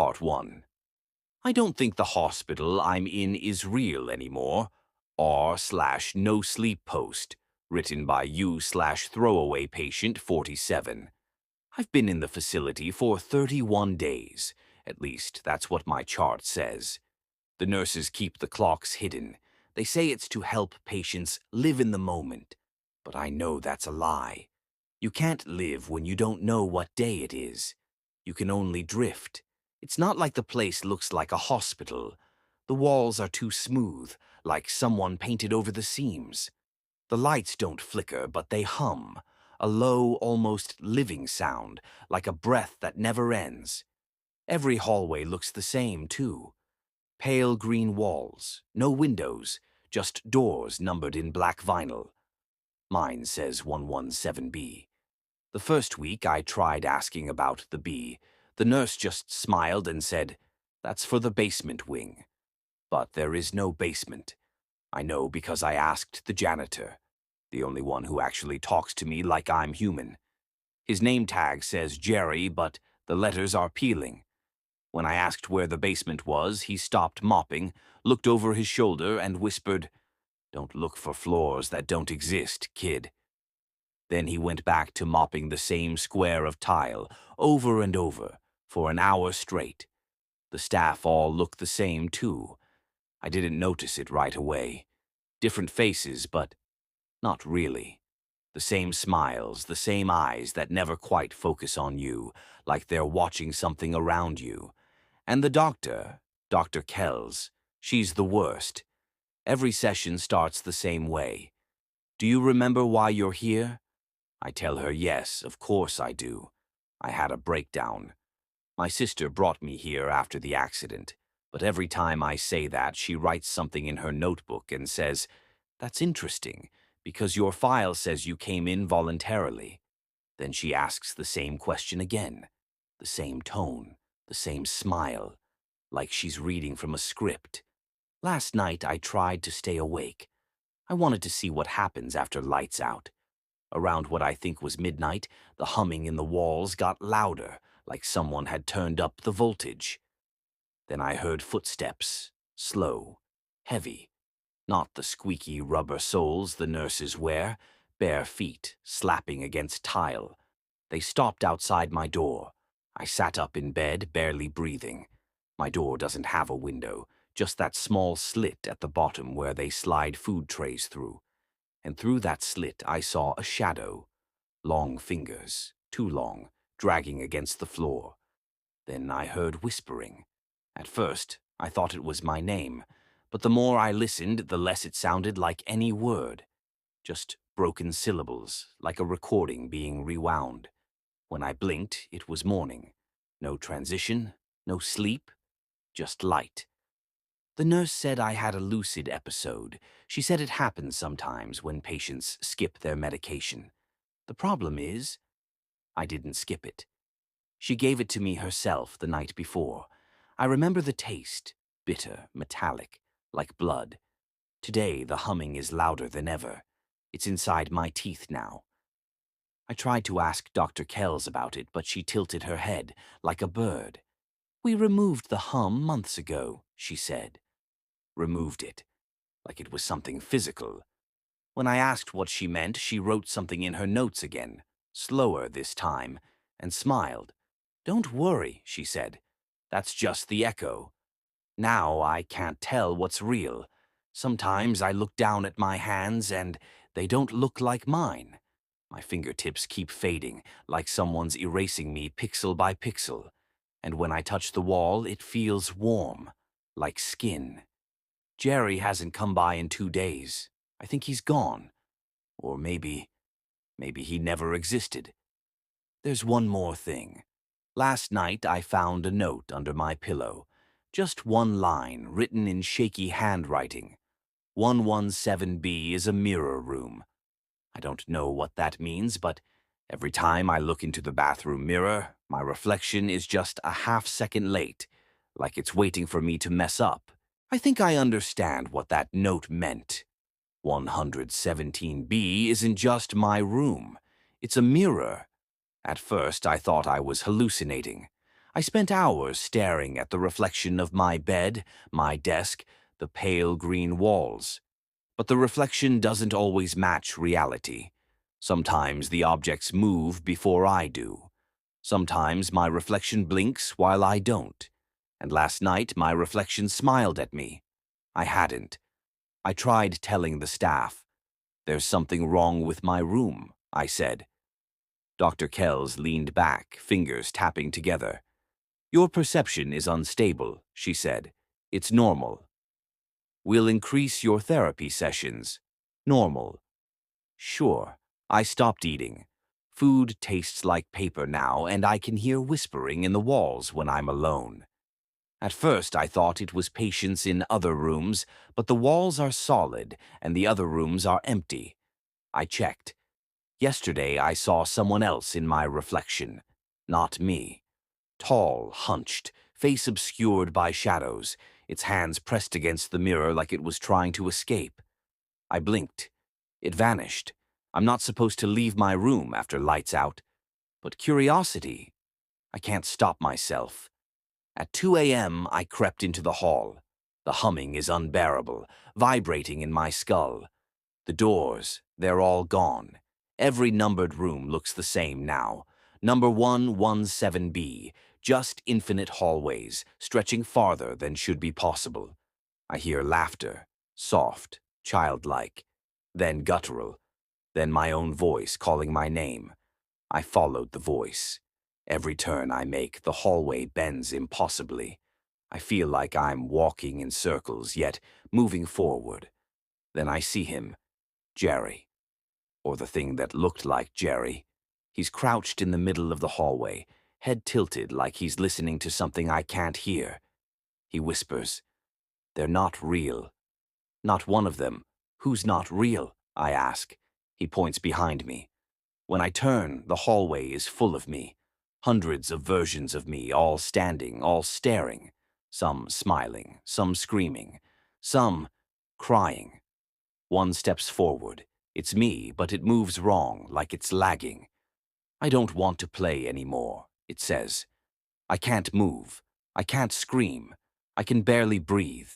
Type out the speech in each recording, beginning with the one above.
Part 1. I don't think the hospital I'm in is real anymore. R/no sleep post, written by U/throwaway patient 47. I've been in the facility for 31 days. At least, that's what my chart says. The nurses keep the clocks hidden. They say it's to help patients live in the moment. But I know that's a lie. You can't live when you don't know what day it is. You can only drift. It's not like the place looks like a hospital. The walls are too smooth, like someone painted over the seams. The lights don't flicker, but they hum, a low, almost living sound, like a breath that never ends. Every hallway looks the same, too. Pale green walls, no windows, just doors numbered in black vinyl. Mine says 117B. The first week I tried asking about the B. The nurse just smiled and said, "That's for the basement wing." But there is no basement. I know because I asked the janitor, the only one who actually talks to me like I'm human. His name tag says Jerry, but the letters are peeling. When I asked where the basement was, he stopped mopping, looked over his shoulder, and whispered, "Don't look for floors that don't exist, kid." Then he went back to mopping the same square of tile, over and over, for an hour straight. The staff all looked the same, too. I didn't notice it right away. Different faces, but not really. The same smiles, the same eyes that never quite focus on you, like they're watching something around you. And the doctor, Dr. Kells, she's the worst. Every session starts the same way. "Do you remember why you're here?" I tell her yes, of course I do. I had a breakdown. My sister brought me here after the accident, but every time I say that, she writes something in her notebook and says, "That's interesting, because your file says you came in voluntarily." Then she asks the same question again, the same tone, the same smile, like she's reading from a script. Last night I tried to stay awake. I wanted to see what happens after lights out. Around what I think was midnight, the humming in the walls got louder, like someone had turned up the voltage. Then I heard footsteps, slow, heavy, not the squeaky rubber soles the nurses wear, bare feet slapping against tile. They stopped outside my door. I sat up in bed, barely breathing. My door doesn't have a window, just that small slit at the bottom where they slide food trays through. And through that slit I saw a shadow. Long fingers, too long, dragging against the floor. Then I heard whispering. At first, I thought it was my name, but the more I listened, the less it sounded like any word. Just broken syllables, like a recording being rewound. When I blinked, it was morning. No transition, no sleep, just light. The nurse said I had a lucid episode. She said it happens sometimes when patients skip their medication. The problem is, I didn't skip it. She gave it to me herself the night before. I remember the taste, bitter, metallic, like blood. Today, the humming is louder than ever. It's inside my teeth now. I tried to ask Dr. Kells about it, but she tilted her head, like a bird. "We removed the hum months ago," she said. Removed it, like it was something physical. When I asked what she meant, she wrote something in her notes again, slower this time, and smiled. "Don't worry," she said. "That's just the echo. Now I can't tell what's real. Sometimes I look down at my hands and they don't look like mine. My fingertips keep fading, like someone's erasing me pixel by pixel. And when I touch the wall, it feels warm, like skin. Jerry hasn't come by in 2 days. I think he's gone. Or maybe he never existed. There's one more thing. Last night I found a note under my pillow. Just one line, written in shaky handwriting. 117B is a mirror room. I don't know what that means, but every time I look into the bathroom mirror, my reflection is just a half-second late, like it's waiting for me to mess up. I think I understand what that note meant. 117B isn't just my room. It's a mirror. At first, I thought I was hallucinating. I spent hours staring at the reflection of my bed, my desk, the pale green walls. But the reflection doesn't always match reality. Sometimes the objects move before I do. Sometimes my reflection blinks while I don't. And last night my reflection smiled at me. I hadn't. I tried telling the staff. "There's something wrong with my room," I said. Dr. Kells leaned back, fingers tapping together. "Your perception is unstable," she said. "It's normal. We'll increase your therapy sessions." Normal. Sure. I stopped eating. Food tastes like paper now, and I can hear whispering in the walls when I'm alone. At first, I thought it was patients in other rooms, but the walls are solid and the other rooms are empty. I checked. Yesterday, I saw someone else in my reflection. Not me. Tall, hunched, face obscured by shadows, its hands pressed against the mirror like it was trying to escape. I blinked. It vanished. I'm not supposed to leave my room after lights out. But curiosity, I can't stop myself. At 2 a.m., I crept into the hall. The humming is unbearable, vibrating in my skull. The doors, they're all gone. Every numbered room looks the same now. Number 117B, just infinite hallways, stretching farther than should be possible. I hear laughter, soft, childlike, then guttural, then my own voice calling my name. I followed the voice. Every turn I make, the hallway bends impossibly. I feel like I'm walking in circles, yet moving forward. Then I see him, Jerry, or the thing that looked like Jerry. He's crouched in the middle of the hallway, head tilted like he's listening to something I can't hear. He whispers, "They're not real." "Not one of them. Who's not real?" I ask. He points behind me. When I turn, the hallway is full of me. Hundreds of versions of me, all standing, all staring. Some smiling, some screaming, some crying. One steps forward. It's me, but it moves wrong, like it's lagging. "I don't want to play anymore," it says. I can't move. I can't scream. I can barely breathe.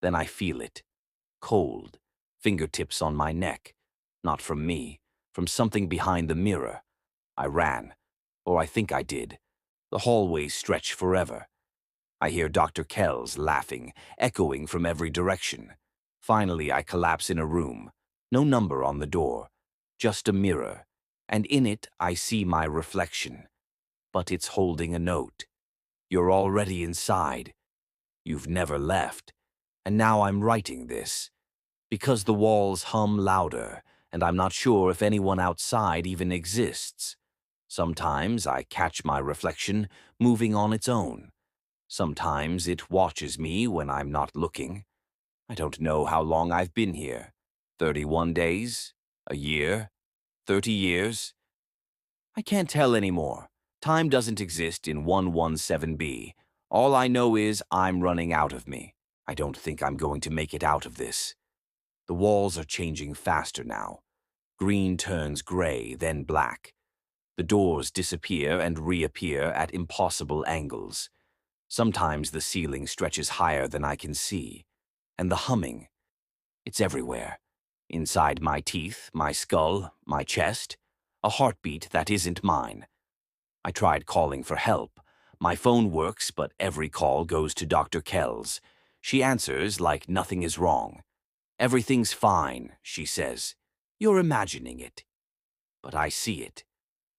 Then I feel it. Cold. Fingertips on my neck. Not from me. From something behind the mirror. I ran. Or I think I did. The hallways stretch forever. I hear Dr. Kells laughing, echoing from every direction. Finally, I collapse in a room. No number on the door. Just a mirror. And in it, I see my reflection. But it's holding a note. "You're already inside. You've never left. And now I'm writing this. Because the walls hum louder, and I'm not sure if anyone outside even exists. Sometimes I catch my reflection moving on its own. Sometimes it watches me when I'm not looking. I don't know how long I've been here. 31 days? A year? 30 years? I can't tell anymore. Time doesn't exist in 117B. All I know is I'm running out of me. I don't think I'm going to make it out of this. The walls are changing faster now. Green turns gray, then black. The doors disappear and reappear at impossible angles. Sometimes the ceiling stretches higher than I can see. And the humming, it's everywhere. Inside my teeth, my skull, my chest. A heartbeat that isn't mine. I tried calling for help. My phone works, but every call goes to Dr. Kells. She answers like nothing is wrong. "Everything's fine," she says. "You're imagining it." But I see it.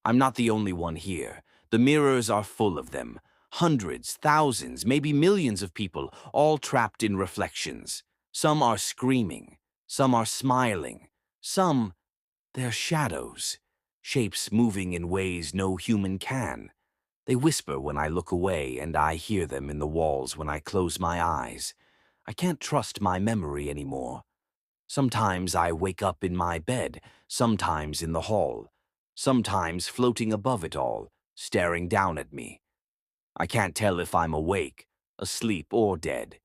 I'm not the only one here. The mirrors are full of them. Hundreds, thousands, maybe millions of people, all trapped in reflections. Some are screaming. Some are smiling. Some, they're shadows. Shapes moving in ways no human can. They whisper when I look away, and I hear them in the walls when I close my eyes. I can't trust my memory anymore. Sometimes I wake up in my bed, sometimes in the hall, sometimes floating above it all, staring down at me. I can't tell if I'm awake, asleep, or dead.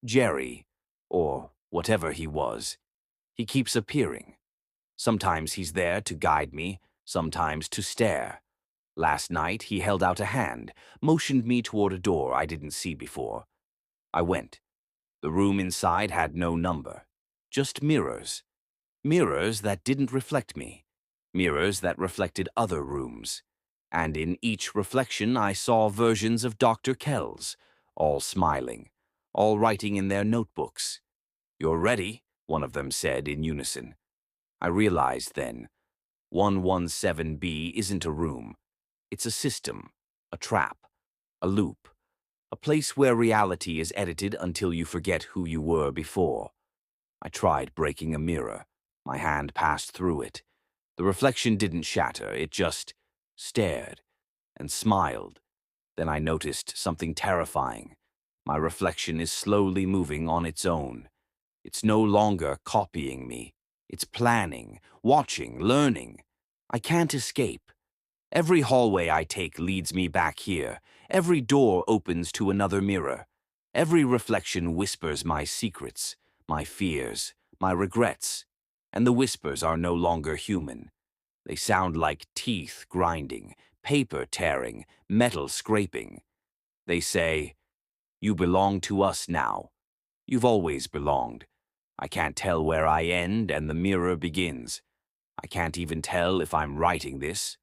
Jerry, or whatever he was, he keeps appearing. Sometimes he's there to guide me, sometimes to stare. Last night, he held out a hand, motioned me toward a door I didn't see before. I went. The room inside had no number, just mirrors. Mirrors that didn't reflect me. Mirrors that reflected other rooms. And in each reflection, I saw versions of Dr. Kells, all smiling, all writing in their notebooks. "You're ready," one of them said in unison. I realized then, 117B isn't a room. It's a system, a trap, a loop, a place where reality is edited until you forget who you were before. I tried breaking a mirror. My hand passed through it. The reflection didn't shatter, it just stared and smiled. Then I noticed something terrifying. My reflection is slowly moving on its own. It's no longer copying me. It's planning, watching, learning. I can't escape. Every hallway I take leads me back here. Every door opens to another mirror. Every reflection whispers my secrets, my fears, my regrets. And the whispers are no longer human. They sound like teeth grinding, paper tearing, metal scraping. They say, "You belong to us now. You've always belonged. I can't tell where I end and the mirror begins. I can't even tell if I'm writing this,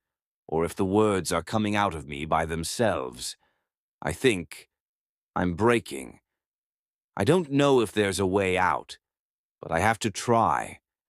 or if the words are coming out of me by themselves. I think I'm breaking. I don't know if there's a way out, but I have to try."